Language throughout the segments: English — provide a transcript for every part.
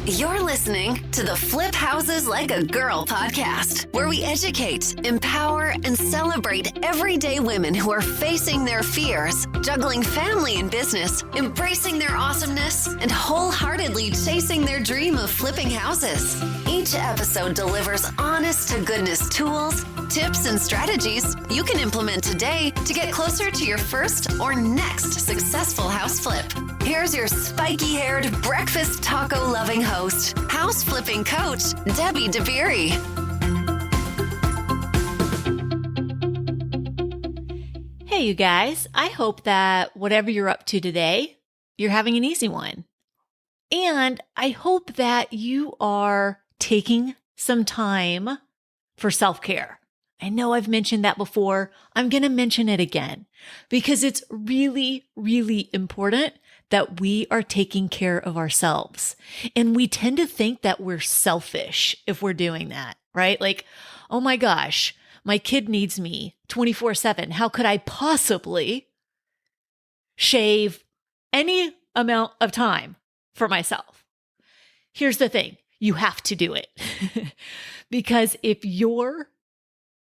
You're listening to the Flip Houses Like a Girl podcast, where we educate, empower, and celebrate everyday women who are facing their fears, juggling family and business, embracing their awesomeness, and wholeheartedly chasing their dream of flipping houses. Each episode delivers honest to goodness tools, tips, and strategies you can implement today to get closer to your first or next successful house flip. Here's your spiky-haired, breakfast taco-loving host, house flipping coach, Debbie DeBerry. Hey, you guys. I hope that whatever you're up to today, you're having an easy one. And I hope that you are taking some time for self-care. I know I've mentioned that before. I'm going to mention it again because it's really, really important that we are taking care of ourselves. And we tend to think that we're selfish if we're doing that, right? Like, oh my gosh, my kid needs me 24/7. How could I possibly shave any amount of time for myself? Here's the thing. You have to do it. Because if your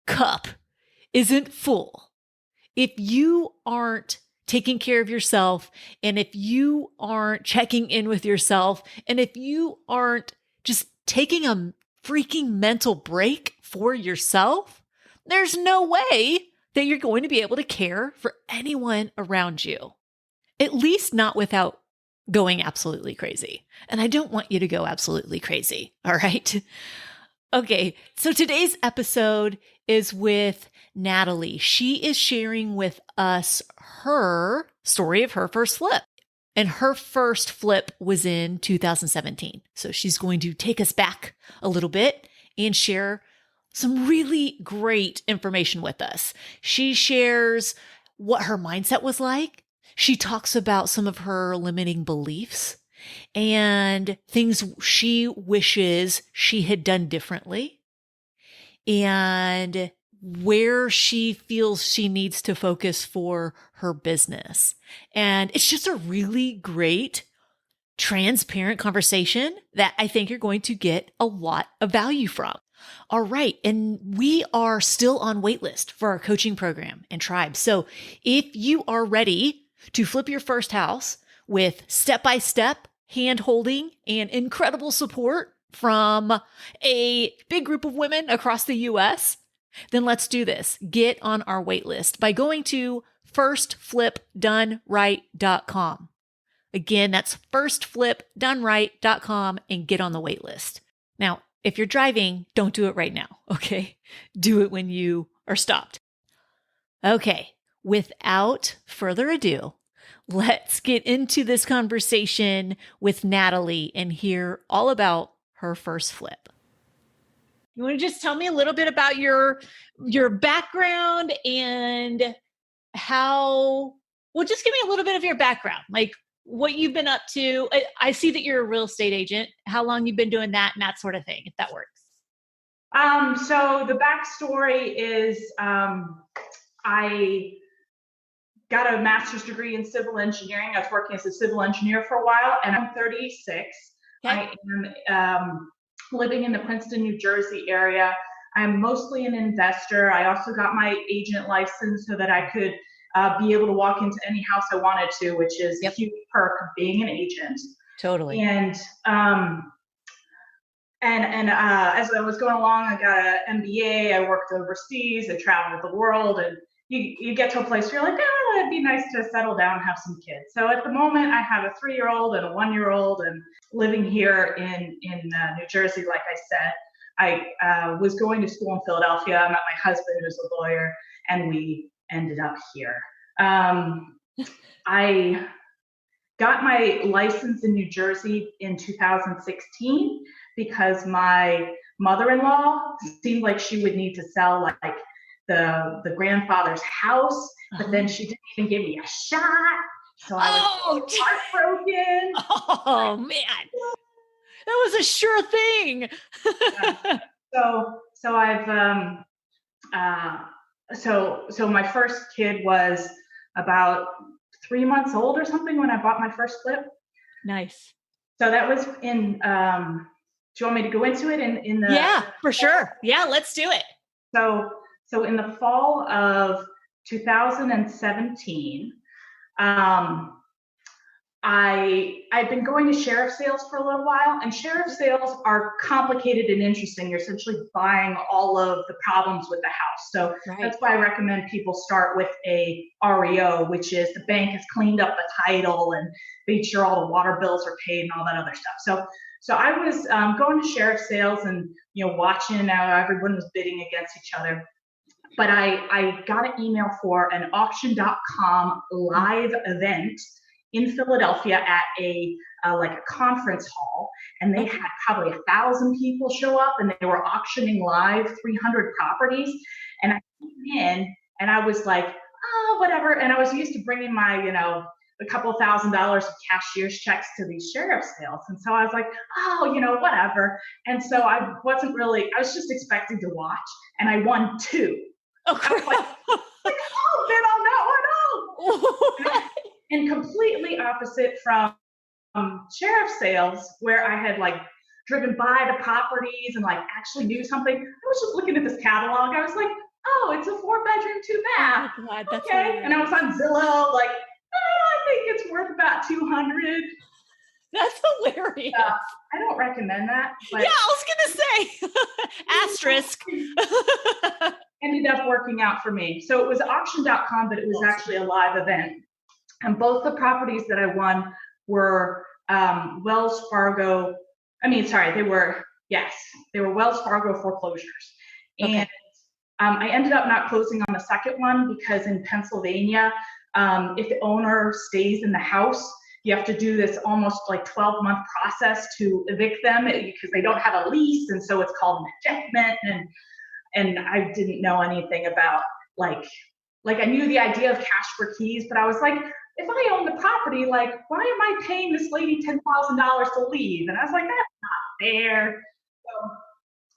cup isn't full, if you aren't taking care of yourself, and if you aren't checking in with yourself, and if you aren't just taking a freaking mental break for yourself, there's no way that you're going to be able to care for anyone around you. At least not without going absolutely crazy. And I don't want you to go absolutely crazy. All right. Okay. So today's episode is with Natalie. She is sharing with us her story of her first flip. And her first flip was in 2017. So she's going to take us back a little bit and share some really great information with us. She shares what her mindset was like. She talks about some of her limiting beliefs and things she wishes she had done differently, and where she feels she needs to focus for her business. And it's just a really great, transparent conversation that I think you're going to get a lot of value from. All right. And we are still on waitlist for our coaching program and tribe. So if you are ready to flip your first house with step-by-step hand-holding and incredible support from a big group of women across the US, then let's do this. Get on our wait list by going to firstflipdoneright.com. Again, that's firstflipdoneright.com and get on the wait list. Now, if you're driving, don't do it right now, okay? Do it when you are stopped. Okay, without further ado, let's get into this conversation with Natalie and hear all about her first flip. You want to just tell me a little bit about your background and just give me a little bit of your background, like what you've been up to. I see that you're a real estate agent, how long you've been doing that and that sort of thing, if that works. So the backstory is I got a master's degree in civil engineering. I was working as a civil engineer for a while, and I'm 36. Okay. I am living in the Princeton, New Jersey area. I'm mostly an investor. I also got my agent license so that I could be able to walk into any house I wanted to, which is a huge perk of being an agent. Totally. And as I was going along, I got an MBA. I worked overseas. I traveled the world, and you get to a place where you're like, oh, it'd be nice to settle down and have some kids. So at the moment, I have a 3-year-old and a 1-year-old, and living here in New Jersey, like I said. I was going to school in Philadelphia. I met my husband, who's a lawyer, and we ended up here. I got my license in New Jersey in 2016 because my mother-in-law seemed like she would need to sell like the grandfather's house, but then she didn't even give me a shot. So I was heartbroken. Oh man, that was a sure thing. Yeah. So I've so my first kid was about 3 months old or something when I bought my first flip. Nice. So that was in, do you want me to go into it in the? Yeah, for sure. Yeah, let's do it. So in the fall of 2017, I've been going to sheriff sales for a little while, and sheriff sales are complicated and interesting. You're essentially buying all of the problems with the house. So that's why I recommend people start with a REO, which is the bank has cleaned up the title and made sure all the water bills are paid and all that other stuff. So I was going to sheriff sales and watching how everyone was bidding against each other. But I got an email for an auction.com live event in Philadelphia at a conference hall, and they had probably 1,000 people show up, and they were auctioning live 300 properties. And I came in, and I was like, oh, whatever. And I was used to bringing my, a couple $1,000s of cashier's checks to these sheriff sales. And so I was like, oh, whatever. And so I was just expecting to watch, and I won 2. Oh, I was like, oh, bid on that one. Oh. And completely opposite from sheriff sales, where I had driven by the properties and actually knew something. I was just looking at this catalog. I was like, oh, it's a 4-bedroom, 2-bath. Oh, God, that's okay. hilarious. And I was on Zillow, I think it's worth about 200. That's hilarious. I don't recommend that. But yeah, I was gonna say asterisk. Ended up working out for me. So it was auction.com, but it was actually a live event. And both the properties that I won were Wells Fargo. They were Wells Fargo foreclosures. Okay. And I ended up not closing on the second one because in Pennsylvania, if the owner stays in the house, you have to do this almost 12-month process to evict them because they don't have a lease. And so it's called an ejectment. And I didn't know anything about I knew the idea of cash for keys, but I was like, if I own the property, why am I paying this lady $10,000 to leave? And I was like, that's not fair.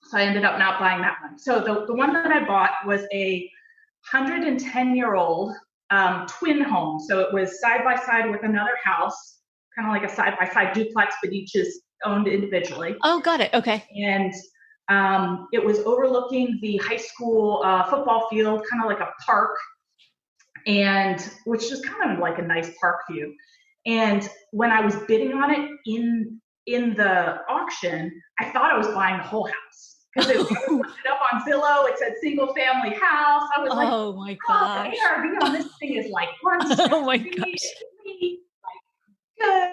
So I ended up not buying that one. So the one that I bought was a 110-year-old twin home. So it was side by side with another house, kind of like a side by side duplex, but each is owned individually. Oh, got it. Okay. And it was overlooking the high school football field, kind of like a park, and which is kind of like a nice park view. And when I was bidding on it in the auction, I thought I was buying the whole house because it looked it up on Zillow. It said single family house. I was like, oh my gosh, the ARV on this thing is one. Oh my gosh, good.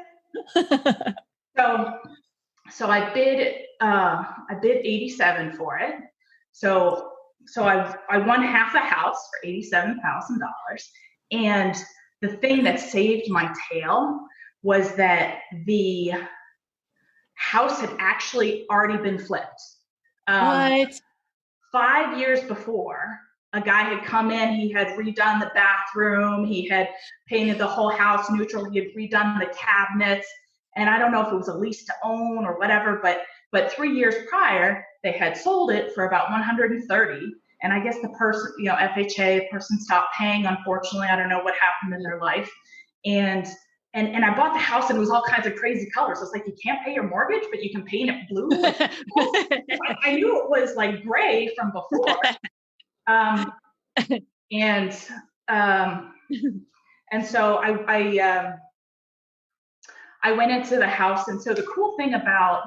So I bid 87 for it. So I won half the house for $87,000. And the thing that saved my tail was that the house had actually already been flipped. What? 5 years before, a guy had come in, he had redone the bathroom, he had painted the whole house neutral, he had redone the cabinets. And I don't know if it was a lease to own or whatever, but 3 years prior, they had sold it for about 130. And I guess the person, FHA person stopped paying, unfortunately. I don't know what happened in their life. And I bought the house and it was all kinds of crazy colors. I was like, you can't pay your mortgage, but you can paint it blue. I knew it was gray from before. And so I went into the house. And so the cool thing about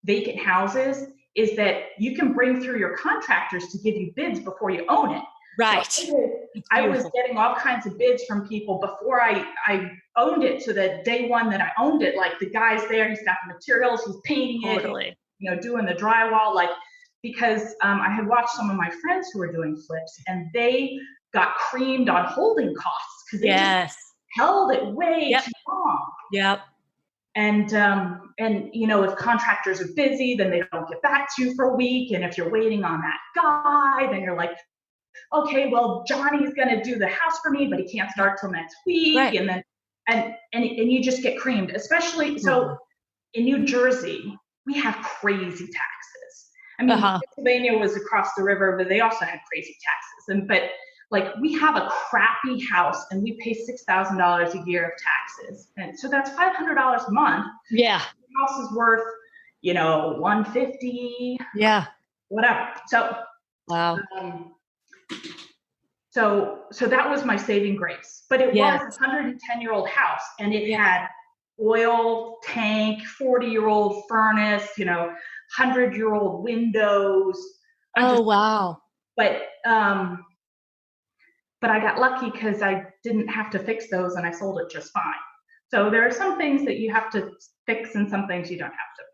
vacant houses is that you can bring through your contractors to give you bids before you own it. Right. So I was getting all kinds of bids from people before I owned it. So that day one that I owned it, the guy's there, he's got the materials, he's painting it, doing the drywall, because I had watched some of my friends who were doing flips and they got creamed on holding costs because they just held it way too long. Yep. And if contractors are busy, then they don't get back to you for a week. And if you're waiting on that guy, then you're like, okay, well, Johnny's going to do the house for me, but he can't start till next week. Right. And then, and you just get creamed, especially. So in New Jersey, we have crazy taxes. Pennsylvania was across the river, but they also had crazy taxes. But we have a crappy house and we pay $6,000 a year of taxes. And so that's $500 a month. Yeah. house is worth, 150. Yeah. Whatever. So, Wow. so that was my saving grace, but it was a 110-year-old house, and it had oil tank, 40-year-old furnace, 100-year-old windows. Wow. But I got lucky because I didn't have to fix those, and I sold it just fine. So there are some things that you have to fix and some things you don't have to fix.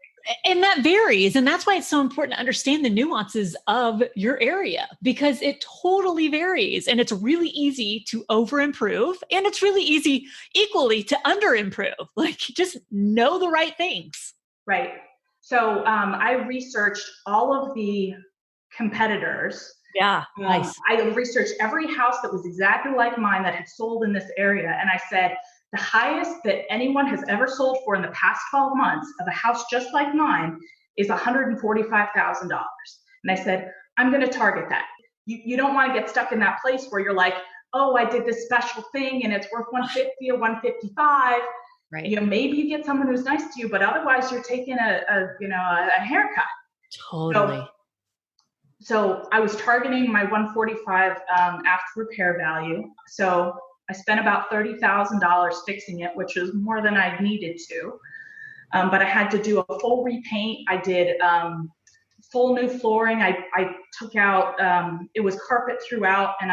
And that varies. And that's why it's so important to understand the nuances of your area, because it totally varies. And it's really easy to over improve. And it's really easy equally to under improve. Like, just know the right things. Right. So I researched all of the competitors. Yeah, nice. I researched every house that was exactly like mine that had sold in this area. And I said, the highest that anyone has ever sold for in the past 12 months of a house just like mine is $145,000. And I said, I'm going to target that. You don't want to get stuck in that place where you're like, oh, I did this special thing and it's worth 150 or 155. Right. Maybe you get someone who's nice to you, but otherwise you're taking a haircut. Totally. So I was targeting my 145 after repair value. So I spent about $30,000 fixing it, which was more than I needed to. But I had to do a full repaint. I did full new flooring. I took out, it was carpet throughout, and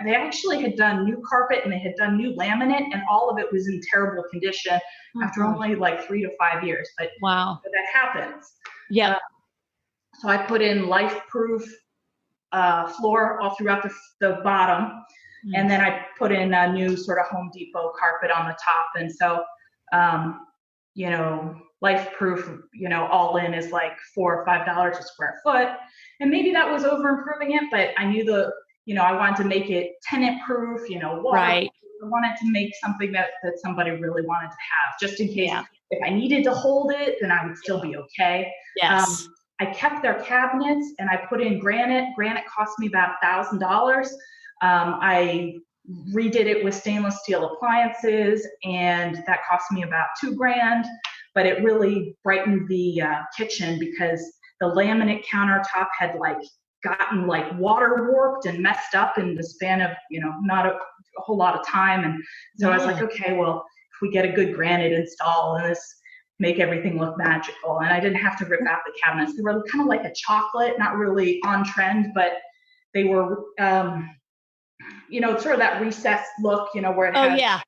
they actually had done new carpet and they had done new laminate, and all of it was in terrible condition after only like 3 to 5 years. But wow, but that happens. Yeah. So I put in life-proof floor all throughout the bottom. And then I put in a new sort of Home Depot carpet on the top. And so, life-proof, all in is like $4 or $5 a square foot. And maybe that was over improving it, but I knew I wanted to make it tenant proof, water. Right. I wanted to make something that somebody really wanted to have, just in case if I needed to hold it, then I would still be okay. Yes. I kept their cabinets and I put in granite. Granite cost me about $1,000. I redid it with stainless steel appliances, and that cost me about $2,000, but it really brightened the kitchen because the laminate countertop had gotten water warped and messed up in the span of, not a whole lot of time. And so I was like, okay, well, if we get a good granite install and this make everything look magical. And I didn't have to rip out the cabinets. They were kind of like a chocolate, not really on trend, but they were, sort of that recessed look, where it had. Oh, yeah.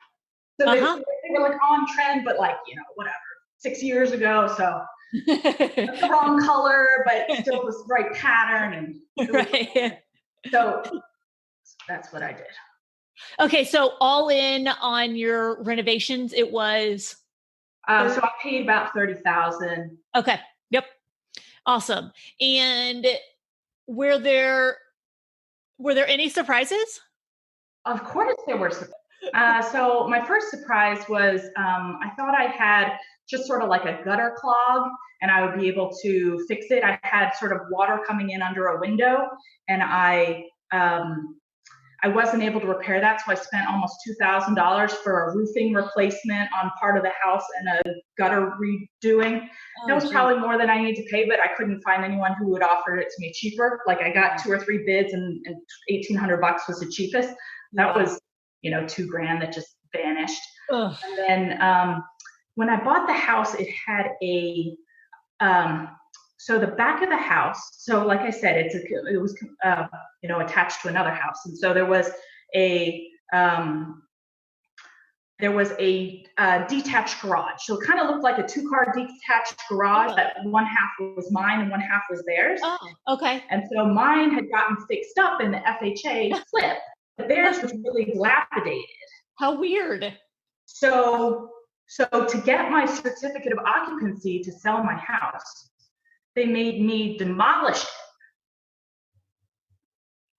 So they were on trend, but whatever, 6 years ago. So the wrong color, but still the right pattern. And right. So that's what I did. Okay. So all in on your renovations, it was. So I paid about $30,000. Okay. Yep. Awesome. And were there any surprises? Of course there were surprises. So my first surprise was I thought I had just sort of like a gutter clog and I would be able to fix it. I had sort of water coming in under a window, and I wasn't able to repair that. So I spent almost $2,000 for a roofing replacement on part of the house and a gutter redoing. That was probably more than I need to pay, but I couldn't find anyone who would offer it to me cheaper. I got 2 or 3 bids and $1,800 was the cheapest. That was, $2,000 that just vanished. Ugh. And then when I bought the house, it had so the back of the house, so like I said, it was attached to another house. And so there was a detached garage. So it kind of looked like a 2-car detached garage that one half was mine and one half was theirs. Oh, okay. And so mine had gotten fixed up in the FHA flip, but theirs was really dilapidated. How weird. So to get my certificate of occupancy to sell my house, they made me demolish it.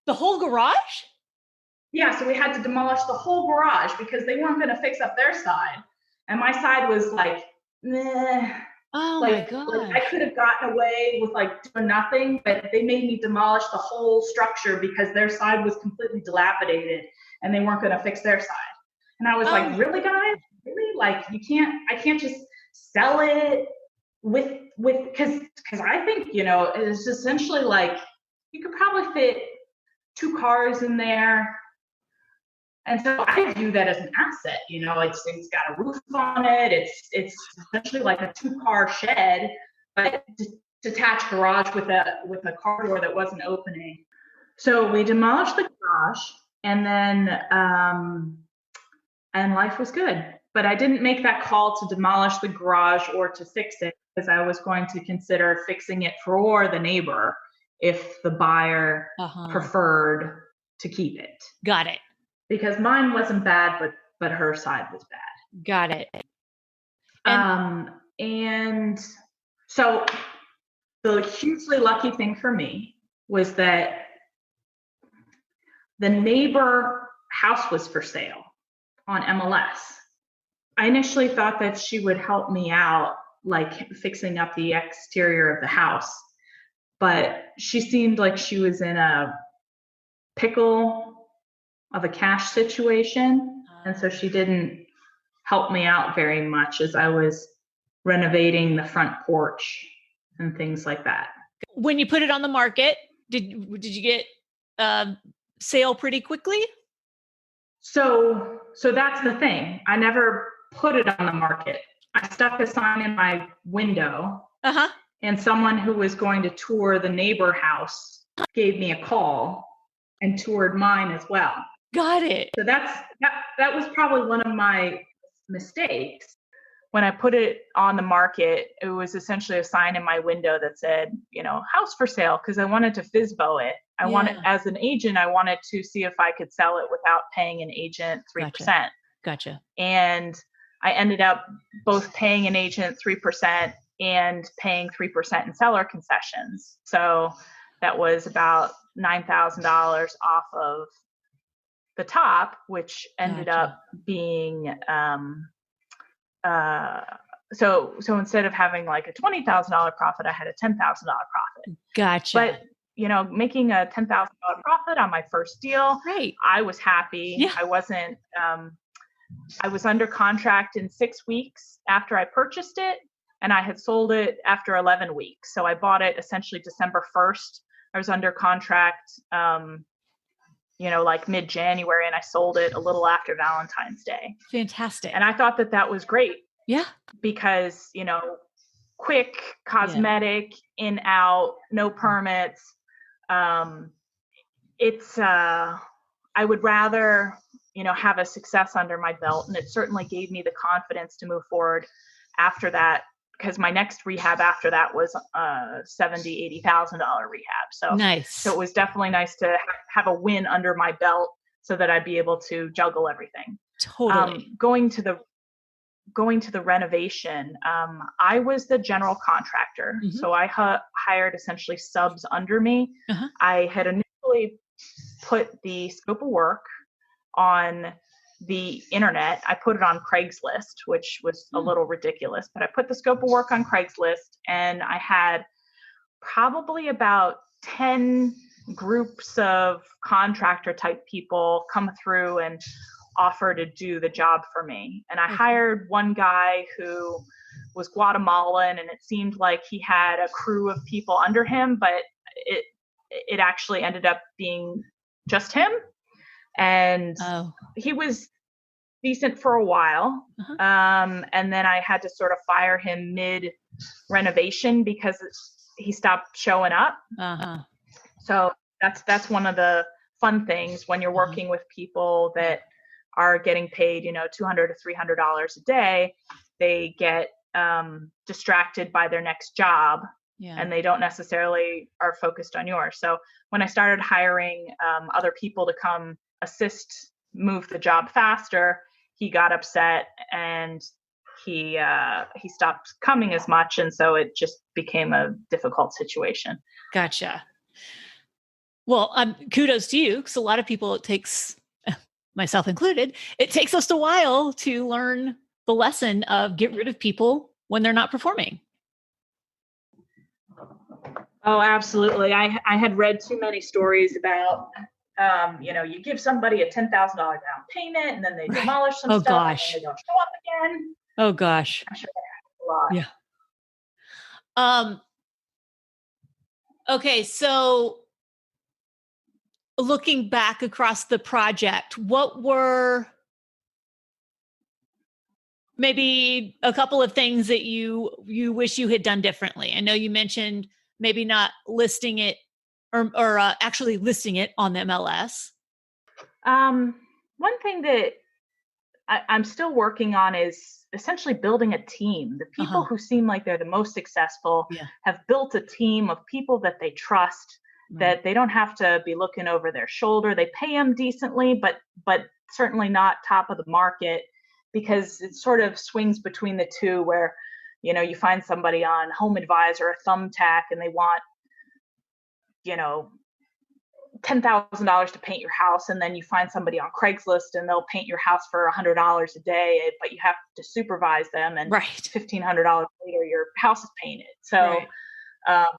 The whole garage? Yeah, so we had to demolish the whole garage because they weren't going to fix up their side. And my side was meh. Oh my God. I could have gotten away with doing nothing, but they made me demolish the whole structure because their side was completely dilapidated and they weren't going to fix their side. And I was really, guys? Really? I can't just sell it because I think, it's essentially like you could probably fit 2 cars in there. And so I view that as an asset, it's got a roof on it. It's essentially like a 2-car shed, but detached garage with a car door that wasn't opening. So we demolished the garage, and then and life was good. But I didn't make that call to demolish the garage or to fix it, because I was going to consider fixing it for the neighbor if the buyer preferred to keep it. Got it. Because mine wasn't bad, but her side was bad. Got it. And so the hugely lucky thing for me was that the neighbor house was for sale on MLS. I initially thought that she would help me out, like fixing up the exterior of the house, but she seemed like she was in a pickle of a cash situation. And so she didn't help me out very much as I was renovating the front porch and things like that. When you put it on the market, did you get sale pretty quickly? So that's the thing. I never put it on the market. I stuck a sign in my window, and someone who was going to tour the neighbor house gave me a call and toured mine as well. Got it. So that was probably one of my mistakes. When I put it on the market, it was essentially a sign in my window that said, house for sale, because I wanted to FSBO it. I wanted, as an agent, I wanted to see if I could sell it without paying an agent 3%. Gotcha. And I ended up both paying an agent 3% and paying 3% in seller concessions. So that was about $9,000 off of the top, which ended up being so instead of having like a $20,000 profit, I had a $10,000 profit. Gotcha. But making a $10,000 profit on my first deal, right, I was happy. Yeah. I wasn't. I was under contract in 6 weeks after I purchased it, and I had sold it after 11 weeks. So I bought it essentially December 1st. I was under contract, like mid-January, and I sold it a little after Valentine's Day. Fantastic. And I thought that was great. Yeah. Because, quick, cosmetic, in, out, no permits. I would rather, have a success under my belt. And it certainly gave me the confidence to move forward after that, because my next rehab after that was $70,000, $80,000 rehab. So nice. So it was definitely nice to have a win under my belt so that I'd be able to juggle everything. Totally. Going to the renovation, I was the general contractor. Mm-hmm. So I hired essentially subs under me. I had initially put the scope of work on the internet. I put it on Craigslist, which was a little ridiculous, but I put the scope of work on Craigslist, and I had probably about 10 groups of contractor type people come through and offer to do the job for me. And I hired one guy who was Guatemalan, and it seemed like he had a crew of people under him, but it actually ended up being just him. And he was decent for a while. And then I had to sort of fire him mid renovation because he stopped showing up. So that's one of the fun things when you're working with people that are getting paid, $200 to $300 a day. They get distracted by their next job, and they don't necessarily are focused on yours. So when I started hiring other people to come assist move the job faster, he got upset and he stopped coming as much, and so it just became a difficult situation. Gotcha. Well, kudos to you, because a lot of people, it takes, myself included, it takes us a while to learn the lesson of get rid of people when they're not performing. Oh, absolutely. I had read too many stories about, you give somebody a $10,000 down payment and then they demolish some stuff and they don't show up again. Oh, gosh. I'm sure that happens a lot. Yeah. Okay. So looking back across the project, what were maybe a couple of things that you wish you had done differently? I know you mentioned maybe not listing it or actually listing it on the MLS. One thing that I'm still working on is essentially building a team. The people who seem like they're the most successful have built a team of people that they trust, that they don't have to be looking over their shoulder. They pay them decently, but certainly not top of the market, because it sort of swings between the two where, you know, you find somebody on Home Advisor or Thumbtack and they want, you know, $10,000 to paint your house, and then you find somebody on Craigslist and they'll paint your house for $100 a day, but you have to supervise them, and $1,500 later your house is painted. So, I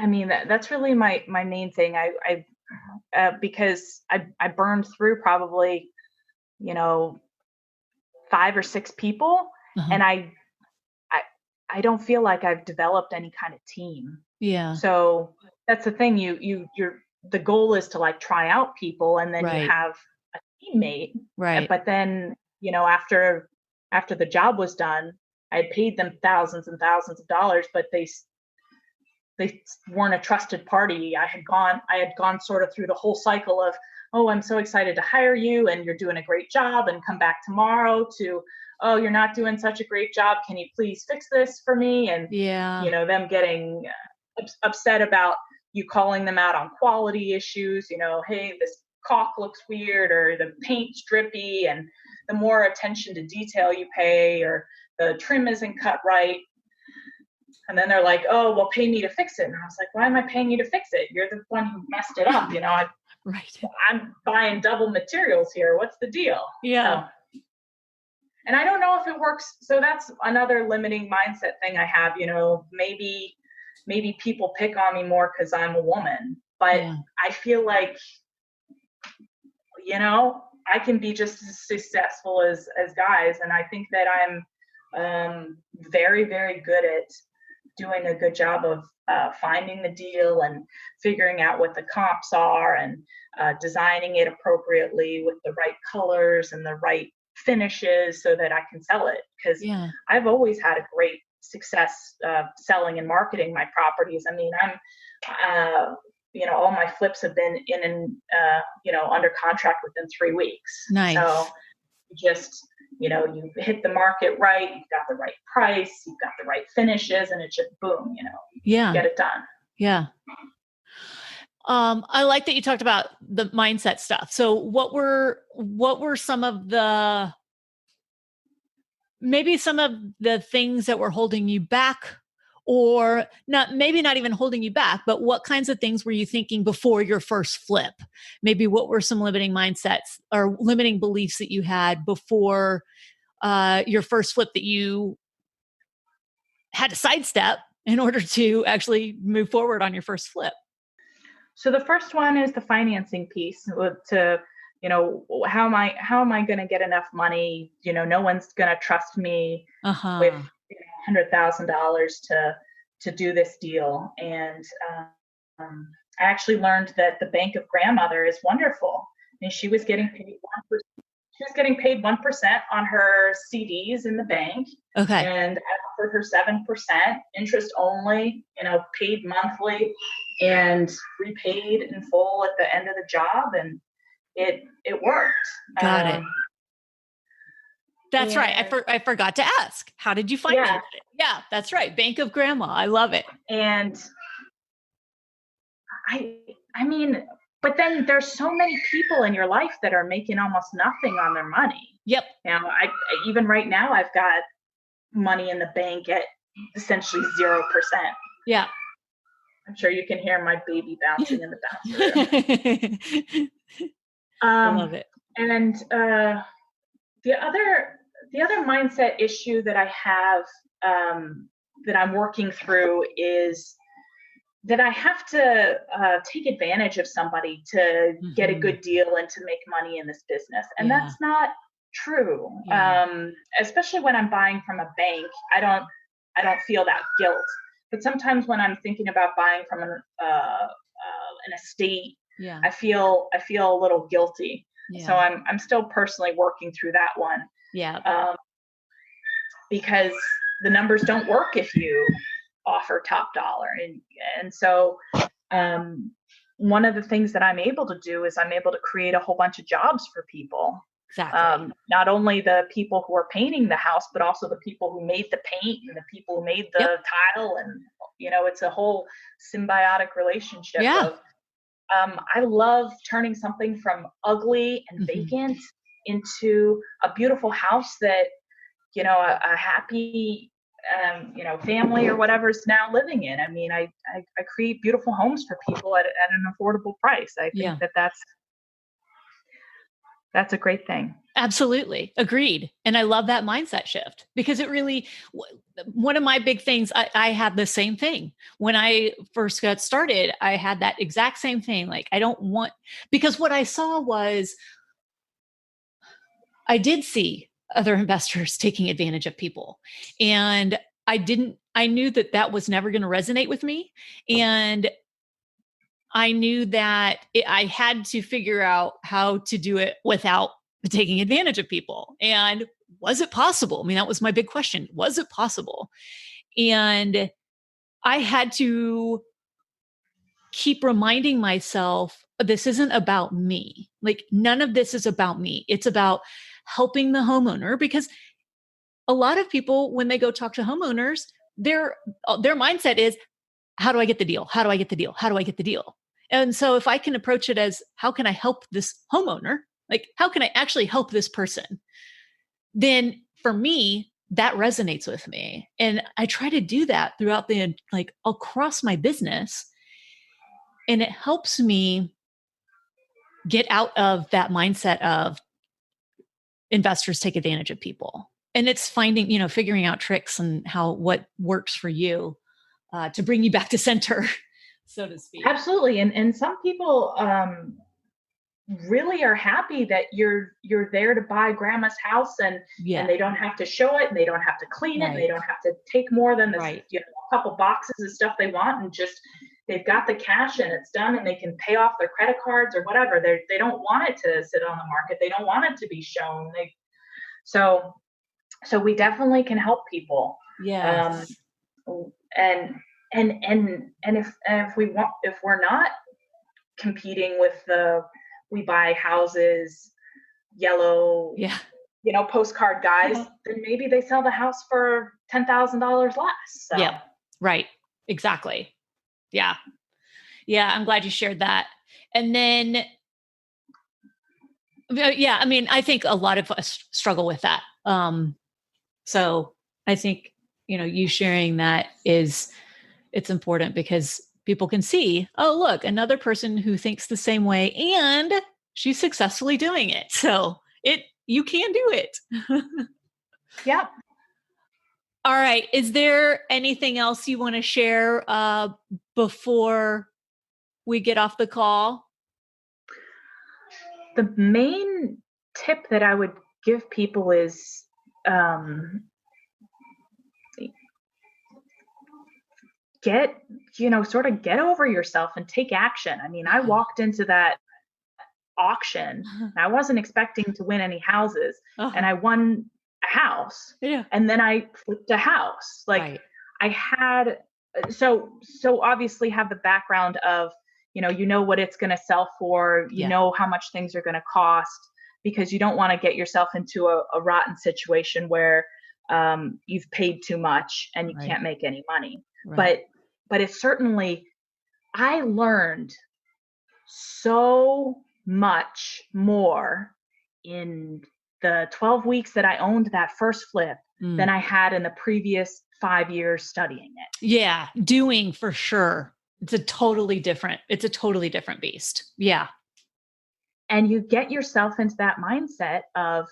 mean, that's really my main thing. Because I burned through probably, you know, 5 or 6 people, and I don't feel like I've developed any kind of team. Yeah. So that's the thing. The goal is to like try out people, and then you have a teammate. Right. But then, you know, after the job was done, I had paid them thousands and thousands of dollars, but they weren't a trusted party. I had gone sort of through the whole cycle of, oh, I'm so excited to hire you and you're doing a great job and come back tomorrow, to, oh, you're not doing such a great job. Can you please fix this for me? And, you know, them getting upset about you calling them out on quality issues, you know, hey, this caulk looks weird, or the paint's drippy, and the more attention to detail you pay, or the trim isn't cut right. And then they're like, oh, well, pay me to fix it. And I was like, why am I paying you to fix it? You're the one who messed it up. You know, I'm buying double materials here. What's the deal? Yeah. So, and I don't know if it works. So that's another limiting mindset thing I have. You know, maybe people pick on me more because I'm a woman, but I feel like, you know, I can be just as successful as guys. And I think that I'm very, very good at doing a good job of finding the deal and figuring out what the comps are, and designing it appropriately with the right colors and the right finishes so that I can sell it. Because I've always had a great success selling and marketing my properties. I mean, I'm, you know, all my flips have been you know, under contract within 3 weeks. Nice. So just, you know, you hit the market right, you've got the right price, you've got the right finishes, and it's just boom, you know, get it done. Yeah. I like that you talked about the mindset stuff. So what were some of the things that were holding you back, or maybe not even holding you back, but what kinds of things were you thinking before your first flip? Maybe what were some limiting mindsets or limiting beliefs that you had before your first flip that you had to sidestep in order to actually move forward on your first flip? So the first one is the financing piece. To, you know, how am I going to get enough money? You know, no one's going to trust me with $100,000 to do this deal. And I actually learned that the Bank of Grandmother is wonderful. And she was getting paid 1%. She was getting paid 1% on her CDs in the bank. Okay. And I offered her 7% interest only, you know, paid monthly and repaid in full at the end of the job. And it worked. Got it. That's right. I forgot to ask. How did you finance it? Yeah, that's right. Bank of Grandma. I love it. And I mean, but then there's so many people in your life that are making almost nothing on their money. Yep. Now, even right now, I've got money in the bank at essentially 0%. Yeah. I'm sure you can hear my baby bouncing in the bathroom. I love it. And the other mindset issue that I have that I'm working through is that I have to take advantage of somebody to get a good deal and to make money in this business. And that's not true. Especially when I'm buying from a bank, I don't feel that guilt. But sometimes when I'm thinking about buying from an estate, I feel a little guilty. So I'm still personally working through that one. Because the numbers don't work if you offer top dollar. And so one of the things that I'm able to do is I'm able to create a whole bunch of jobs for people. Exactly. Not only the people who are painting the house, but also the people who made the paint and the people who made the tile. And, it's a whole symbiotic relationship of, I love turning something from ugly and vacant into a beautiful house that, a happy, family or whatever is now living in. I mean, I create beautiful homes for people at an affordable price. I think that's a great thing. Absolutely. Agreed. And I love that mindset shift because it really, one of my big things, I had the same thing. When I first got started, I had that exact same thing. Like, because what I saw was, I did see other investors taking advantage of people. And I knew that was never going to resonate with me. And I knew that I had to figure out how to do it without taking advantage of people. And was it possible? I mean, that was my big question. Was it possible? And I had to keep reminding myself, this isn't about me. Like, none of this is about me. It's about helping the homeowner, because a lot of people, when they go talk to homeowners, their mindset is, how do I get the deal? How do I get the deal? How do I get the deal? And so if I can approach it as, how can I help this homeowner? Like, how can I actually help this person? Then for me, that resonates with me. And I try to do that throughout across my business. And it helps me get out of that mindset of investors take advantage of people. And it's figuring out tricks and what works for you to bring you back to center, so to speak. Absolutely. And some people really are happy that you're there to buy grandma's house and they don't have to show it and they don't have to clean it and they don't have to take more than this, a couple boxes of stuff they want, and just they've got the cash and it's done and they can pay off their credit cards or whatever. They don't want it to sit on the market. They don't want it to be shown. So we definitely can help people. Yeah. And if we're not competing with we buy houses, yellow, postcard guys, then maybe they sell the house for $10,000 less. So. Yeah. Right. Exactly. Yeah. Yeah. I'm glad you shared that. And then, I mean, I think a lot of us struggle with that. So I think, you sharing that it's important because people can see, oh, look, another person who thinks the same way and she's successfully doing it. So you can do it. Yep. All right. Is there anything else you want to share before we get off the call? The main tip that I would give people is get over yourself and take action. I mean, I walked into that auction and I wasn't expecting to win any houses, and I won a house. Yeah. And then I flipped a house. I had so obviously have the background of what it's going to sell for, how much things are going to cost, because you don't want to get yourself into a rotten situation where you've paid too much and you can't make any money. Right. But it's certainly, I learned so much more in the 12 weeks that I owned that first flip than I had in the previous 5 years studying it. Yeah, doing for sure. It's a totally different beast. Yeah. And you get yourself into that mindset of,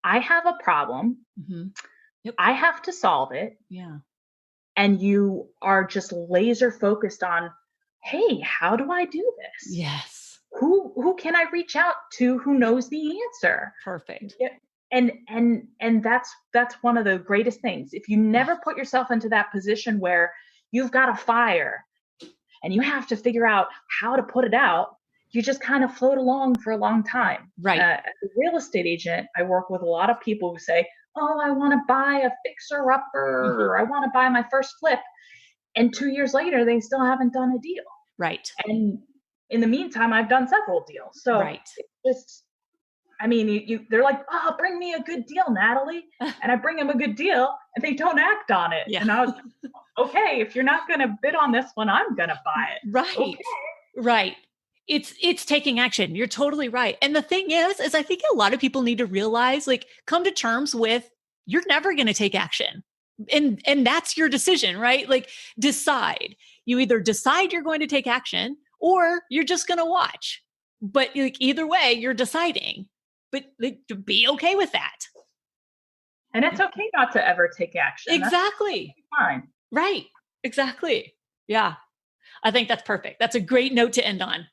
I have a problem. Mm-hmm. Yep. I have to solve it. Yeah. And you are just laser focused on hey, how do I do this? Yes. Who can I reach out to who knows the answer? Perfect. Yeah. And that's one of the greatest things. If you never put yourself into that position where you've got a fire and you have to figure out how to put it out, you just kind of float along for a long time. Right. As a real estate agent, I work with a lot of people who say, oh, I want to buy a fixer-upper, or I want to buy my first flip. And 2 years later, they still haven't done a deal. Right. And in the meantime, I've done several deals. So Right. it's just, I mean, they're like, oh, bring me a good deal, Natalie. And I bring them a good deal and they don't act on it. Yeah. And I was, okay, if you're not going to bid on this one, I'm going to buy it. Right. Okay. Right. It's taking action. You're totally right. And the thing is I think a lot of people need to realize, like, come to terms with, you're never going to take action. And that's your decision, right? Like, decide. You either decide you're going to take action or you're just going to watch. But like, either way, you're deciding. But like, to be okay with that. And it's okay not to ever take action. Exactly. That's fine. Right. Exactly. Yeah. I think that's perfect. That's a great note to end on.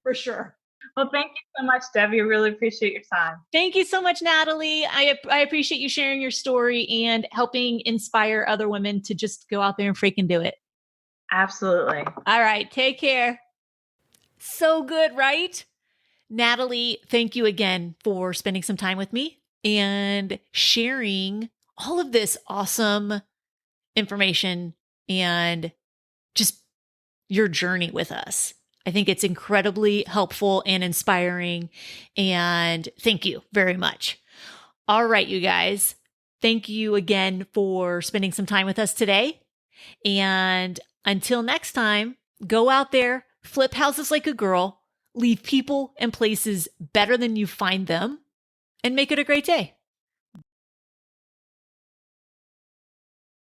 For sure. Well, thank you so much, Debbie. I really appreciate your time. Thank you so much, Natalie. I appreciate you sharing your story and helping inspire other women to just go out there and freaking do it. Absolutely. All right. Take care. So good, right? Natalie, thank you again for spending some time with me and sharing all of this awesome information and just your journey with us. I think it's incredibly helpful and inspiring. And thank you very much. All right, you guys. Thank you again for spending some time with us today. And until next time, go out there, flip houses like a girl, leave people and places better than you find them, and make it a great day.